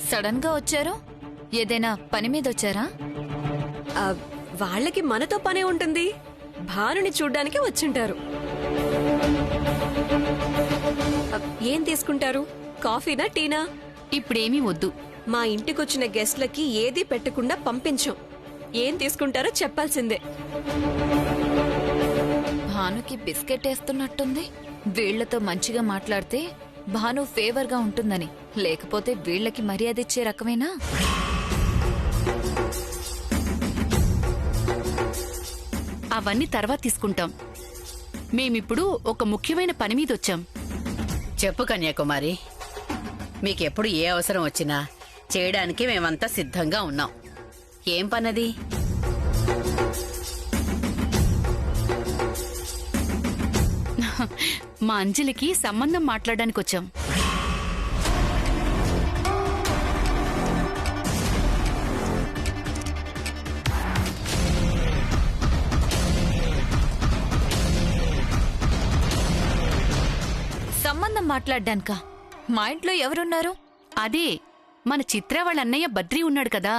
Sudden గా వచ్చారు? ఏదైనా పని మీద వచ్చారా? వాళ్ళకి మనతో పనే ఉంటుంది. భానుని చూడ్డానికి వచ్చుంటారు. ఏం తీసుకుంటారు? కాఫీనా, టీనా? ఇప్పుడేమీ వద్దు. మా ఇంటికొచ్చిన గెస్ట్లకి ఏదీ పెట్టకుండా పంపించాం. ఏం తీసుకుంటారో చెప్పాల్సిందే. భానుకి బిస్కెట్ వేస్తున్నట్టుంది. వీళ్లతో మంచిగా మాట్లాడితే భాను ఫేవర్ గా ఉంటుందని, లేకపోతే వీళ్లకి మర్యాద ఇచ్చే రకమేనా? అవన్నీ తర్వాత తీసుకుంటాం. మేమిప్పుడు ఒక ముఖ్యమైన పని మీద వచ్చాం. చెప్పు కన్యాకుమారి, మీకెప్పుడు ఏ అవసరం వచ్చినా చేయడానికి మేమంతా సిద్ధంగా ఉన్నాం. ఏం పనది? మా అంజలికి సంబంధం మాట్లాడడానికి వచ్చాం. సంబంధం మాట్లాడ్డానికా? మా ఇంట్లో ఎవరున్నారు? అదే మన చిత్ర వాళ్ళ అన్నయ్య బద్రి ఉన్నాడు కదా.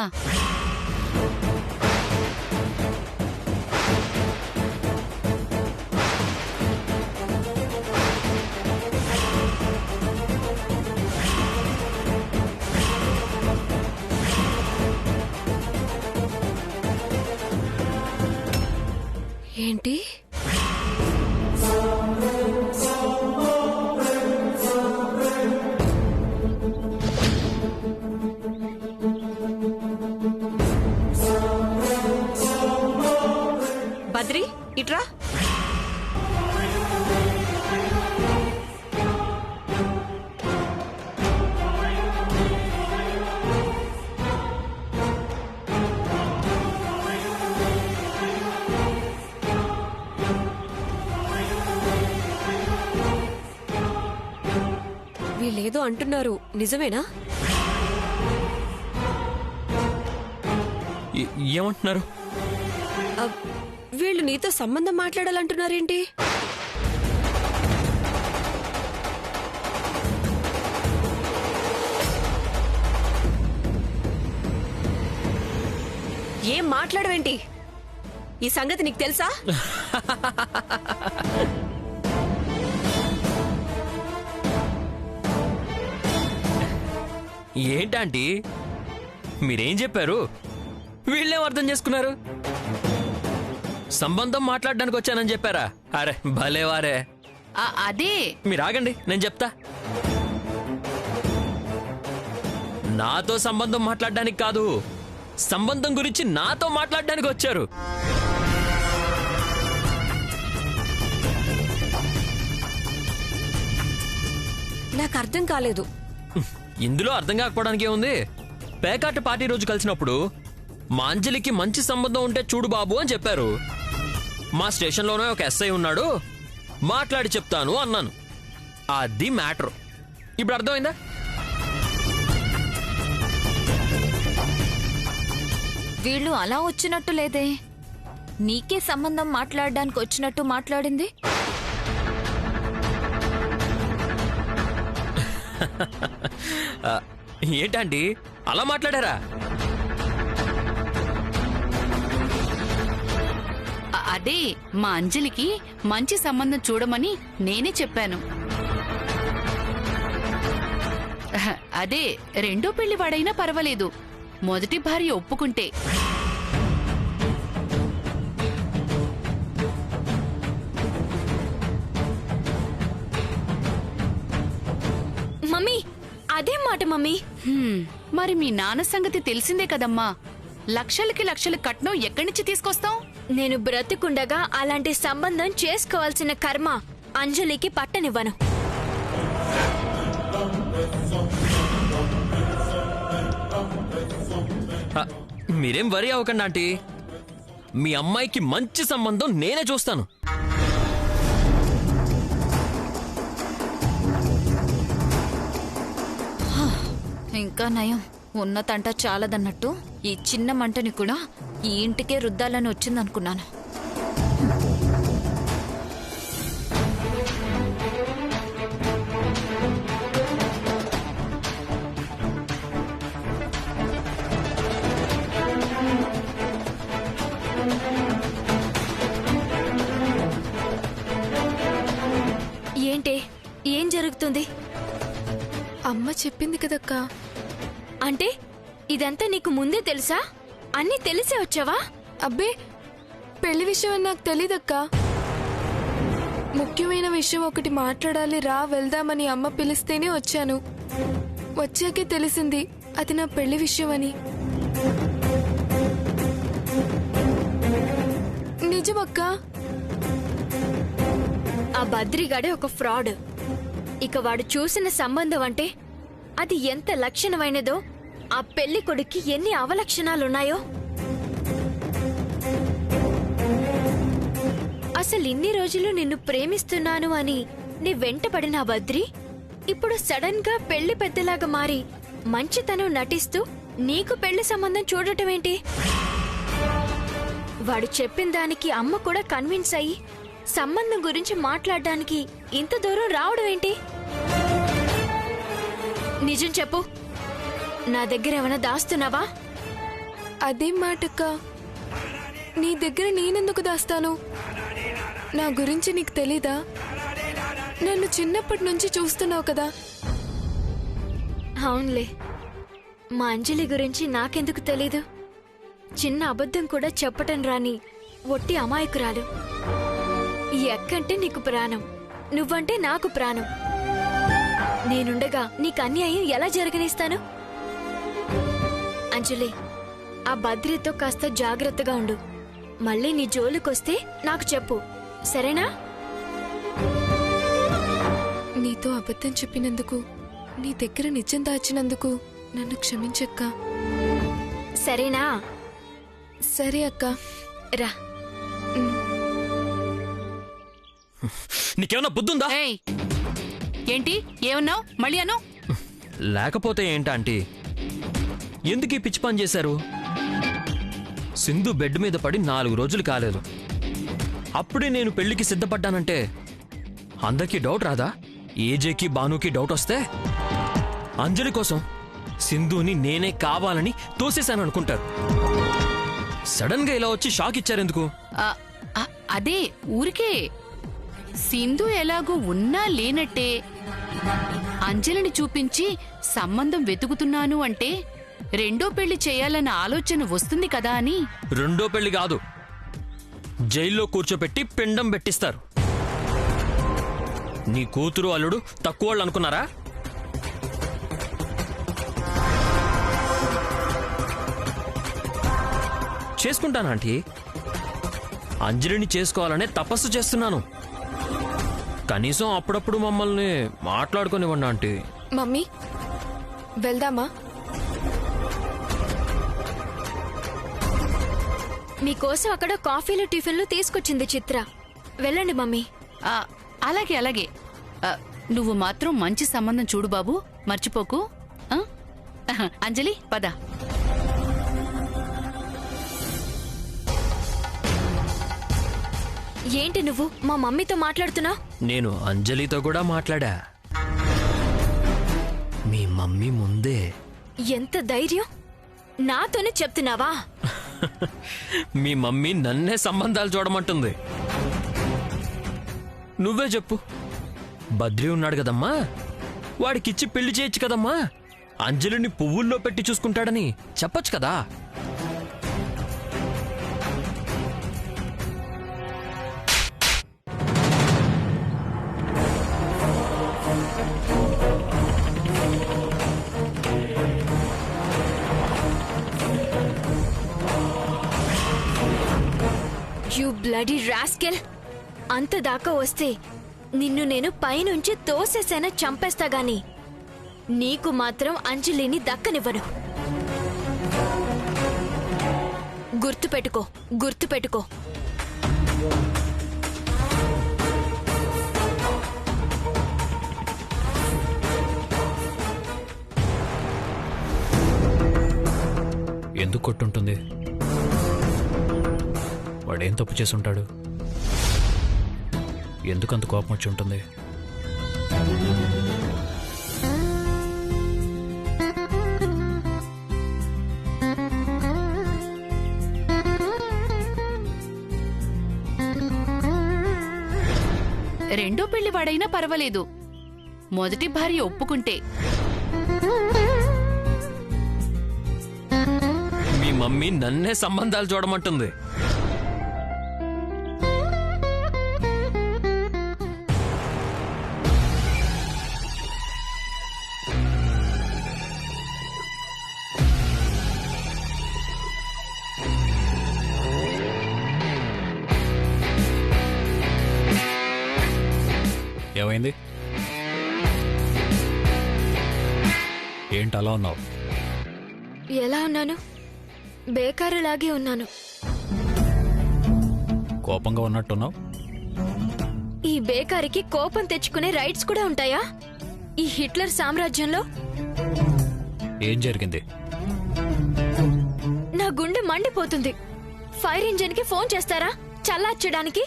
ఏంటి? బద్రి, ఇట్రా. వీళ్ళేదో అంటున్నారు, నిజమేనా? ఏమంటున్నారు? వీళ్ళు నీతో సంబంధం మాట్లాడాలంటున్నారేంటి? ఏం మాట్లాడవేంటి? ఈ సంగతి నీకు తెలుసా? ఏంటంటీ మీరేం చెప్పారు? వీళ్ళేం అర్థం చేసుకున్నారు? సంబంధం మాట్లాడడానికి వచ్చానని చెప్పారా? అరే భలేవారే. అదే మీరు ఆగండి, నేను చెప్తా. నాతో సంబంధం మాట్లాడడానికి కాదు, సంబంధం గురించి నాతో మాట్లాడడానికి వచ్చారు. నాకు అర్థం కాలేదు. ఇందులో అర్థం కాకపోవడానికి ఏముంది? పేకాట పార్టీ రోజు కలిసినప్పుడు మా అంజలికి మంచి సంబంధం ఉంటే చూడు బాబు అని చెప్పారు. మా స్టేషన్లోనే ఒక ఎస్ఐ ఉన్నాడు, మాట్లాడి చెప్తాను అన్నాను. అది మ్యాటర్. ఇప్పుడు అర్థమైందా? వీళ్ళు అలా వచ్చినట్టు లేదే. నీకే సంబంధం మాట్లాడడానికి వచ్చినట్టు మాట్లాడింది. ఏంటండి అలా మాట్లాడారా? అదే మా అంజలికి మంచి సంబంధం చూడమని నేనే చెప్పాను. అదే రెండో పెళ్లి వాడైనా పర్వాలేదు, మొదటి భార్య ఒప్పుకుంటే. మమ్మీ, అదే మాట మమ్మీ. మరి మీ నాన్న సంగతి తెలిసిందే కదమ్మా. లక్షలకి లక్షల కట్నం ఎక్కడి నుంచి తీసుకొస్తాం? నేను బ్రతికుండగా అలాంటి సంబంధం చేసుకోవాల్సిన కర్మ అంజలికి పట్టనివ్వను. మీరేం వరి అవ్వకండి ఆంటీ, మీ అమ్మాయికి మంచి సంబంధం నేనే చూస్తాను. ఇంకా నయం, ఉన్న తంట చాలదన్నట్టు ఈ చిన్న మంటని కూడా ఈ ఇంటికే రుద్దాలని వచ్చిందనుకున్నాను. జరుగుతుంది? అమ్మ చెప్పింది కదక్కా. అంటే ఇదంతా నీకు ముందే తెలుసా? అన్నీ తెలిసే వచ్చావా? అబ్బే, పెళ్లి విషయం అని నాకు తెలీదక్కా. ముఖ్యమైన విషయం ఒకటి మాట్లాడాలి, రా వెళ్దామని అమ్మ పిలిస్తేనే వచ్చాను. వచ్చాకే తెలిసింది అది నా పెళ్లి విషయం అని. నిజమక్కా. ఆ బద్రిగాడే ఒక ఫ్రాడ్. ఇక వాడు చూసిన సంబంధం అంటే అది ఎంత లక్షణమైనదో, ఆ పెళ్లి కొడుక్కి ఎన్ని అవలక్షణాలున్నాయో. అసలు ఇన్ని రోజులు నిన్ను ప్రేమిస్తున్నాను అని నీ వెంటపడిన ఆ బద్రి ఇప్పుడు సడన్ గా పెళ్లి పెద్దలాగా మారి మంచితనం నటిస్తూ నీకు పెళ్లి సంబంధం చూడటమేంటి? వాడు చెప్పిన దానికి అమ్మ కూడా కన్విన్స్ అయ్యి సంబంధం గురించి మాట్లాడడానికి ఇంత దూరం రావడం ఏంటి? నిజం చెప్పు, నా దగ్గర ఏమైనా దాస్తున్నావా? అదేం మాటక్కా, నీ దగ్గర నేనెందుకు దాస్తాను? నా గురించి నీకు తెలీదా? నన్ను చిన్నప్పటి నుంచి చూస్తున్నావు కదా. అవునులే, మా అంజలి గురించి నాకెందుకు తెలీదు? చిన్న అబద్ధం కూడా చెప్పటం రాని ఒట్టి అమాయకురాలు. ఈ అక్కంటే నీకు ప్రాణం, నువ్వంటే నాకు ప్రాణం. నేనుండగా నీకు అన్యాయం ఎలా జరగనిస్తాను? అంజలి, ఆ బద్రితో కాస్త జాగ్రత్తగా ఉండు. మళ్ళీ నీ జోలికొస్తే నాకు చెప్పు, సరేనా? నీతో అబద్ధం చెప్పినందుకు, నీ దగ్గర నిజం దాచినందుకు నన్ను క్షమించక్కా. సరేనా? సరే అక్క. రా. నీకేమన్నా బుద్ధుందా? ఏయ్, ఏంటి ఏమన్నావు? మళ్ళీ అను. లేకపోతే ఏంటా ఆంటీ, ఎందుకు ఈ పిచ్చి పని చేశారు? సింధు బెడ్ మీద పడి 4 రోజులు కాలేదు, అప్పుడే నేను పెళ్లికి సిద్ధపడ్డానంటే అందరికీ డౌట్ రాదా? ఏజేకి భానుకి డౌట్ వస్తే అంజలి కోసం సింధుని నేనే కావాలని తోసేశాను అనుకుంటారు. సడన్ గా ఇలా వచ్చి షాక్ ఇచ్చారెందుకు? ఆ, ఆ, అదే ఊరికే. సింధు ఎలాగో ఉన్నా లేనట్టే అంజలిని చూపించి సంబంధం వెతుకుతున్నాను అంటే రెండో పెళ్లి చేయాలన్న ఆలోచన వస్తుంది కదా అని. రెండో పెళ్లి కాదు, జైల్లో కూర్చోపెట్టి పిండం పెట్టిస్తారు. నీ కూతురు అల్లుడు తక్కువ వాళ్ళు అనుకున్నారా? చేసుకుంటాను ఆంటీ, అంజలిని చేసుకోవాలనే తపస్సు చేస్తున్నాను. కనీసం అప్పుడప్పుడు మమ్మల్ని మాట్లాడుకునివ్వండి ఆంటీ. మమ్మీ, వెళ్దామా? మీకోసం అక్కడ కాఫీలు టిఫిన్లు తీసుకొచ్చింది చిత్ర. వెళ్ళండి మమ్మీ. ఆ, అలాగే అలాగే. నువ్వు మాత్రం మంచి సంబంధం చూడు బాబు, మర్చిపోకు. ఆ? అంజలి పద. ఏంటి నువ్వు మా మమ్మీతో మాట్లాడుతున్నావు? నేను అంజలితో కూడా మాట్లాడా, మీ మమ్మీ ముందే. ఎంత ధైర్యం! నాతోనే చెప్తున్నావా? మీ మమ్మీ నన్నే సంబంధాలు చూడమంటుంది. నువ్వే చెప్పు, బద్రి ఉన్నాడు కదమ్మా, వాడికిచ్చి పెళ్లి చేయొచ్చు కదమ్మా, అంజలిని పువ్వుల్లో పెట్టి చూసుకుంటాడని చెప్పొచ్చు కదా. You bloody rascal! అంత దాకా వస్తే నిన్ను నేను పైనుంచి తోసేసైనా చంపేస్తా గాని నీకు మాత్రం అంజలిని దక్కనివ్వను. గుర్తుపెట్టుకో, గుర్తుపెట్టుకో. ఎందుకు కొట్టుంటుంది? వాడేం తప్పు చేసుంటాడు? ఎందుకంత కోపం వచ్చి ఉంటుంది? రెండో పెళ్లి వాడైనా పర్వాలేదు, మొదటి భార్య ఒప్పుకుంటే. మీ మమ్మీ నన్నే సంబంధాలు చూడమంటుంది. ఏమైంది? ఏంటి అలా ఉన్నావు? ఎలా ఉన్నాను? బేకారులాగే ఉన్నాను. కోపంగా ఉన్నట్టున్నావు. ఈ బేకారికి కోపం తెచ్చుకునే రైట్స్ కూడా ఉంటాయా ఈ హిట్లర్ సామ్రాజ్యంలో? ఏం జరిగింది? నా గుండె మండిపోతుంది. ఫైర్ ఇంజిన్ కి ఫోన్ చేస్తారా చల్లార్చడానికి?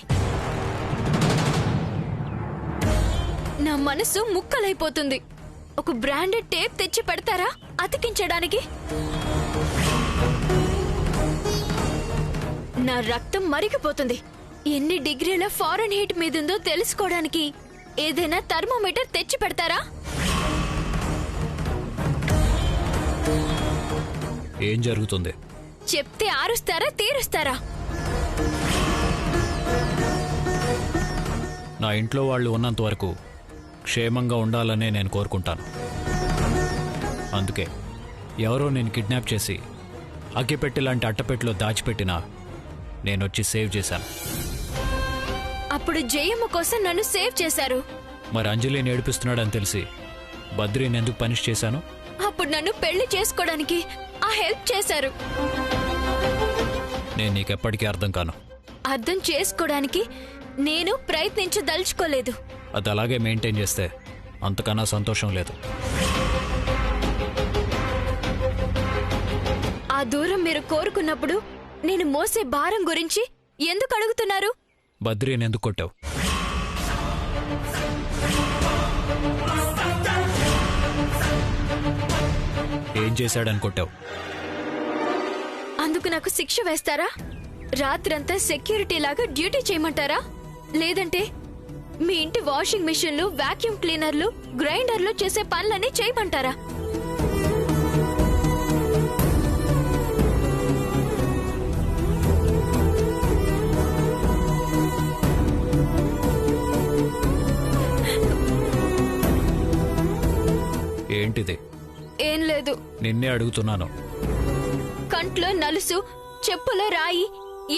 నా మనసు ముక్కలైపోతుంది. ఒక బ్రాండెడ్ టేప్ తెచ్చి పెడతారా అతికించడానికి? నా రక్తం మరిగిపోతుంది. ఎన్ని డిగ్రీల ఫారెన్ హీట్ మీదుందో తెలుసుకోవడానికి ఏదైనా థర్మోమీటర్ తెచ్చి పెడతారా? ఏం జరుగుతుంది? చెప్తే ఆరుస్తారా తీరుస్తారా? నా ఇంట్లో వాళ్ళు ఉన్నంత వరకు క్షేమంగా ఉండాలనే నేను కోరుకుంటాను. అందుకే ఎవరో నేను కిడ్నాప్ చేసి అగ్గిపెట్టి లాంటి అట్టపెట్టిలో దాచిపెట్టినా నేనొచ్చి సేవ్ చేశాను. అప్పుడు జయమ్మ కోసం నన్ను సేవ్ చేశారు. మరి అంజలిని ఏడిపిస్తున్నాడని తెలిసి బద్రీని ఎందుకు పనిష్ చేశాను? అప్పుడు నన్ను పెళ్లి చేసుకోవడానికి ఆ హెల్ప్ చేశారు. నేను నీకెప్పటికీ అర్థం కాను. అర్థం చేసుకోవడానికి నేను ప్రయత్నించదలుచుకోలేదు. అది అలాగే మెయింటైన్ చేస్తే అంతకన్నా సంతోషం లేదు. ఆ దూరం మీరు కోరుకున్నప్పుడు నేను మోసే భారం గురించి ఎందుకు అడుగుతున్నారు? బద్రీని ఎందుకు కొట్టావు? ఏం చేశాడని కొట్టావు? అందుకు నాకు శిక్ష వేస్తారా? రాత్రంతా సెక్యూరిటీ లాగా డ్యూటీ చేయమంటారా? లేదంటే మీ ఇంటి వాషింగ్ మిషన్లు, వాక్యూమ్ క్లీనర్లు, గ్రైండర్లు చేసే పనులన్నీ చేయమంటారా? ఏంటిది? ఏం లేదు. నిన్నే అడుగుతున్నాను. కంట్లో నలుసు, చెప్పులో రాయి,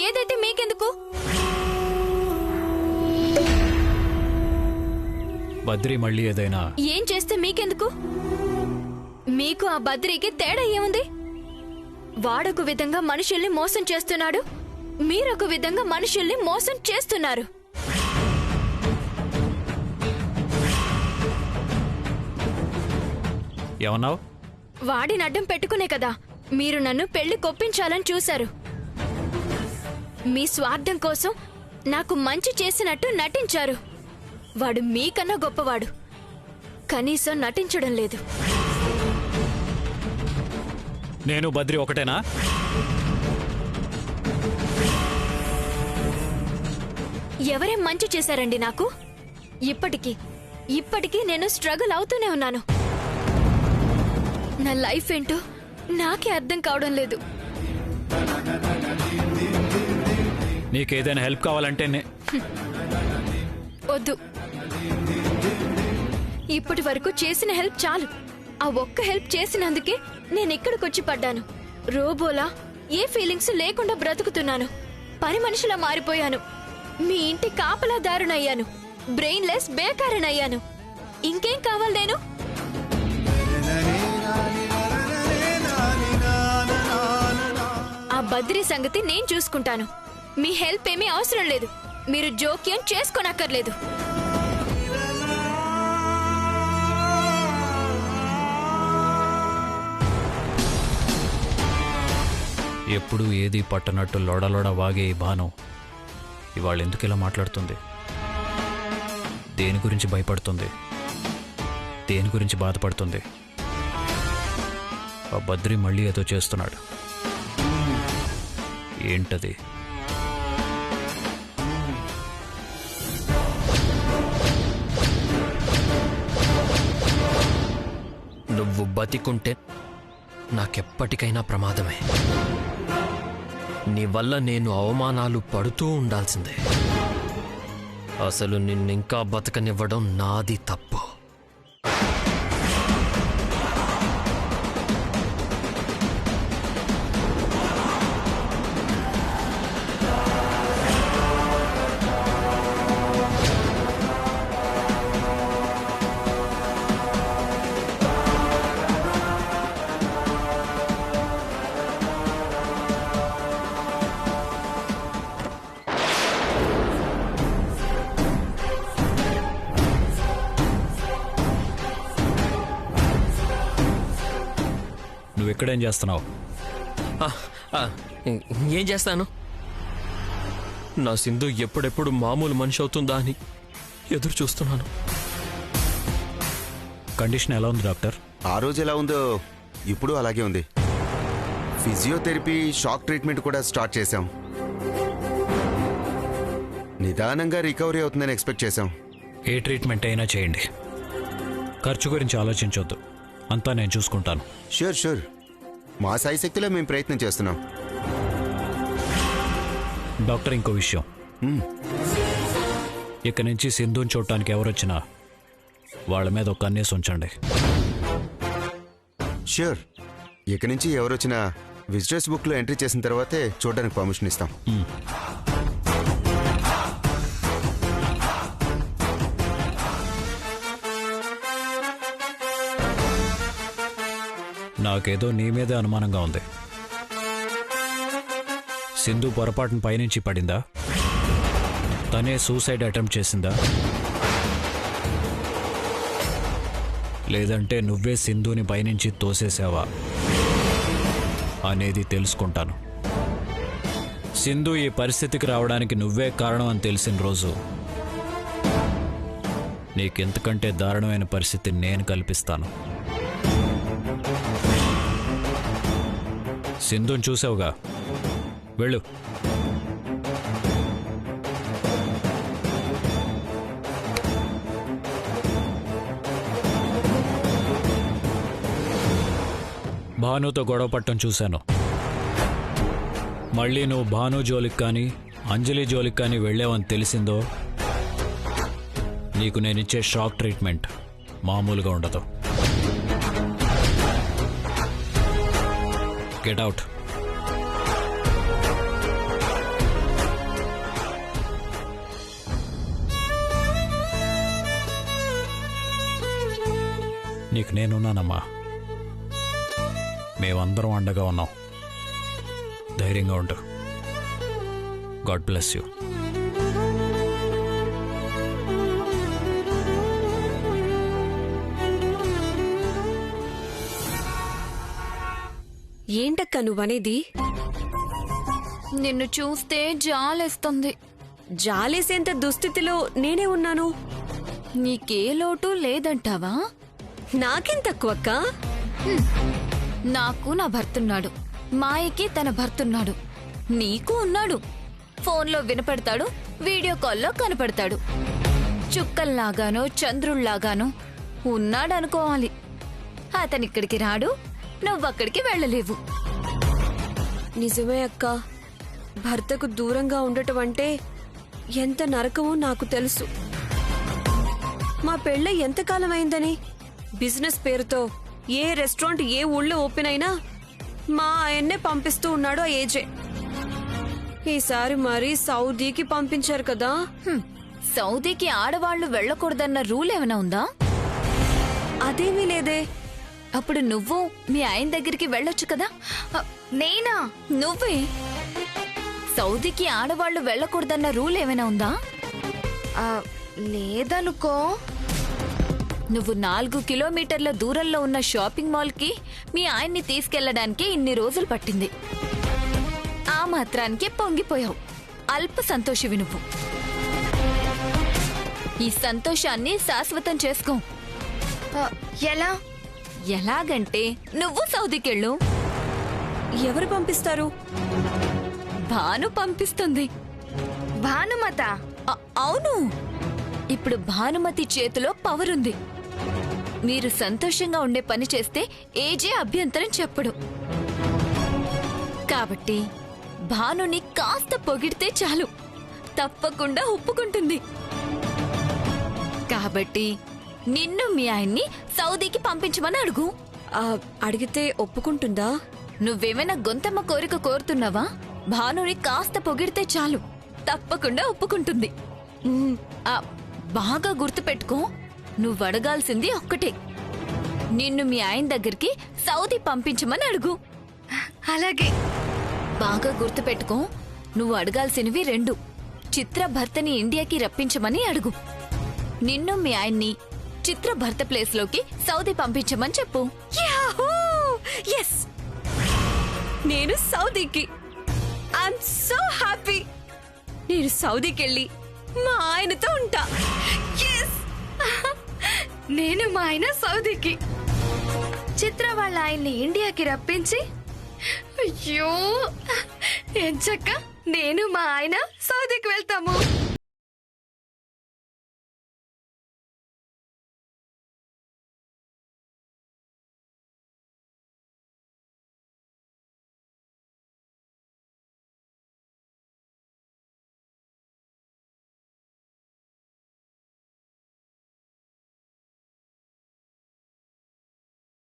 ఏదైతే మీకెందుకు? బద్రీ మళ్ళీ ఏదైనా ఏం చేస్తే మీకెందుకు? మీకు ఆ బద్రీకి తేడా ఏముంది? వాడొక విధంగా మనుషుల్ని మోసం చేస్తున్నాడు, మీరొక విధంగా మనుషుల్ని మోసం చేస్తున్నారు. ఏమన్నావు? వాడిని అడ్డం పెట్టుకునే కదా మీరు నన్ను పెళ్లి కొప్పించాలని చూశారు. మీ స్వార్థం కోసం నాకు మంచి చేసినట్టు నటించారు. వాడు మీకన్నా గొప్పవాడు, కనీసం నటించడం లేదు. నేను బద్రీ ఒకటేనా? ఎవరేం మంచి చేశారండి నాకు? ఇప్పటికీ నేను స్ట్రగుల్ అవుతూనే ఉన్నాను. నా లైఫ్ ఏంటో నాకే అర్థం కావడం లేదు. నీకేదైనా హెల్ప్ కావాలంటే వద్దు. ఇప్పటి వరకు చేసిన హెల్ప్ చాలు. ఆ ఒక్క హెల్ప్ చేసినందుకే నేను ఇక్కడికొచ్చి పడ్డాను. రోబోలా ఏ ఫీలింగ్స్ లేకుండా బ్రతుకుతున్నాను. పని మనిషిలా మారిపోయాను. మీ ఇంటి కాపలాదారునయ్యాను. బ్రెయిన్లెస్ బేకారనయ్యాను. ఇంకేం కావాలి నేను? ఆ బద్రీ సంగతి నేను చూసుకుంటాను. మీ హెల్ప్ ఏమీ అవసరం లేదు. మీరు జోక్యం చేసుకోనక్కర్లేదు. ఎప్పుడూ ఏది పట్టనట్టు లోడలోడ వాగే ఈ భాను ఇవాళ ఎందుకు ఇలా మాట్లాడుతుంది? దేని గురించి భయపడుతుంది? దేని గురించి బాధపడుతుంది? ఆ బద్రీ మళ్ళీ ఏదో చేస్తున్నాడు. ఏంటది? బతికుంటే నాకెప్పటికైనా ప్రమాదమే. నీ వల్ల నేను అవమానాలు పడుతూ ఉండాల్సిందే. అసలు నిన్నింకా బతకనివ్వడం నాది తప్పు. నువ్వు ఎక్కడేం చేస్తున్నావు? ఆ, ఆ, ఏం చేస్తాను? నా సింధు ఎప్పుడెప్పుడు మామూలు మనిషి అవుతుందా అని ఎదురు చూస్తున్నాను. కండిషన్ ఎలా ఉంది డాక్టర్? ఆ రోజు ఎలా ఉందో ఇప్పుడు అలాగే ఉంది. ఫిజియోథెరపీ, షాక్ ట్రీట్మెంట్ కూడా స్టార్ట్ చేశాం. నిదానంగా రికవరీ అవుతుందని ఎక్స్పెక్ట్ చేశాం. ఏ ట్రీట్మెంట్ అయినా చేయండి, ఖర్చు గురించి ఆలోచించొద్దు. అంతా నేను చూసుకుంటాను. షూర్. మా సాయశక్తిలో మేము ప్రయత్నం చేస్తున్నాం. డాక్టర్, ఇంకో విషయం. ఇక నుంచి సింధుని చూడటానికి ఎవరొచ్చినా వాళ్ళ మీద ఒక కన్నేసి ఉంచండి. షూర్. ఇక నుంచి ఎవరొచ్చినా విజిటర్స్ బుక్లో ఎంట్రీ చేసిన తర్వాతే చూడడానికి పర్మిషన్ ఇస్తాం. నాకేదో నీ మీదే అనుమానంగా ఉంది. సింధు పొరపాటున పైనుంచి పడిందా? తనే సూసైడ్ అటెంప్ట్ చేసిందా? లేదంటే నువ్వే సింధుని పైనుంచి తోసేసావా అనేది తెలుసుకుంటాను. సింధు ఈ పరిస్థితికి రావడానికి నువ్వే కారణం అని తెలిసిన రోజు నీకెంతకంటే దారుణమైన పరిస్థితి నేను కల్పిస్తాను. సింధుని చూసావుగా, వెళ్ళు. భానుతో గొడవ పట్టం చూశాను. మళ్ళీ నువ్వు భాను జోలికి కానీ అంజలి జోలికి కానీ వెళ్ళావని తెలిసిందో నీకు నేనిచ్చే షాక్ ట్రీట్మెంట్ మామూలుగా ఉండదు. Get out. నీకు నేనున్నానమ్మా. మేమందరం అండగా ఉన్నాం. ధైర్యంగా ఉండు. God bless you. ఏంటక్క నువ్వనేది? నిన్ను చూస్తే జాలేస్తుంది. జాలేసేంత దుస్థితిలో నేనే ఉన్నాను. నీకే లోటు లేదంటావా? నాకేం తక్కువక్క? నాకు నా భర్తున్నాడు, మాయకి తన భర్తున్నాడు, నీకు ఉన్నాడు. ఫోన్లో వినపడతాడు, వీడియో కాల్లో కనపడతాడు. చుక్కల్లాగానో చంద్రుళ్లాగానో ఉన్నాడనుకోవాలి. అతనిక్కడికి రాడు, నువ్వక్కడికి వెళ్ళలేవు. నిజమే అక్క. భర్తకు దూరంగా ఉండటం అంటే ఎంత నరకమో నాకు తెలుసు. మా పెళ్ళ ఎంతకాలం అయిందని బిజినెస్ పేరుతో ఏ రెస్టారెంట్ ఏ ఊళ్ళో ఓపెన్ అయినా మా ఆయన్నే పంపిస్తూ ఉన్నాడు ఆ ఏజే. ఈసారి మరీ సౌదీకి పంపించారు కదా. సౌదీకి ఆడవాళ్లు వెళ్ళకూడదన్న రూల్ ఏమైనా ఉందా? అదేమీ లేదే. అప్పుడు నువ్వు మీ ఆయన దగ్గరికి వెళ్ళొచ్చు కదా. నేనా? నువ్వే. సౌదీకి ఆడవాళ్లు వెళ్ళకూడదన్న రూల్ ఏమైనా ఉందా? లేదనుకో. నువ్వు 4 కిలోమీటర్ల దూరంలో ఉన్న షాపింగ్ మాల్కి మీ ఆయన్ని తీసుకెళ్లడానికి ఇన్ని రోజులు పట్టింది. ఆ మాత్రానికి పొంగిపోయావు. అల్ప సంతోషివి నువ్వు. ఈ సంతోషాన్ని శాశ్వతం చేసుకో. ఎలా? ఎలాగంటే నువ్వు సౌదీకెళ్ళు. ఎవరు పంపిస్తారు? భాను పంపిస్తుంది. భానుమత? అవును. ఇప్పుడు భానుమతి చేతిలో పవర్ ఉంది. మీరు సంతోషంగా ఉండే పని చేస్తే ఏజే అభ్యంతరం చెప్పడు. కాబట్టి భానుని కాస్త పొగిడితే చాలు, తప్పకుండా ఒప్పుకుంటుంది. కాబట్టి నిన్ను మీ ఆయన్ని సౌదీకి పంపించమని అడుగు. అడిగితే ఒప్పుకుంటుందా? నువ్వేమైనా గొంతమ్మ కోరిక కోరుతున్నావా? భానుని కాస్త పొగిడితే చాలు, తప్పకుండా ఒప్పుకుంటుంది. బాగా గుర్తుపెట్టుకో, నువ్వు అడగాల్సింది ఒక్కటే, నిన్ను మీ ఆయన దగ్గరికి సౌదీ పంపించమని అడుగు. అలాగే. బాగా గుర్తుపెట్టుకో, నువ్వు అడగాల్సినవి 2. చిత్ర భర్తని ఇండియాకి రప్పించమని అడుగు. నిన్ను మీ ఆయన్ని చిత్ర భర్త ప్లేస్ లోకి సౌదీ పంపించమని చెప్పు. ఎస్, నేను సౌదీకి. I'm so happy. నేను సౌదీకి వెళ్ళి మా ఆయనతో ఉంటా. నేను మా ఆయన సౌదీకి, చిత్ర వాళ్ళ ఆయన్ని ఇండియాకి రప్పించి, అయ్యో ఎంచక్క నేను మా ఆయన సౌదీకి వెళ్తాము.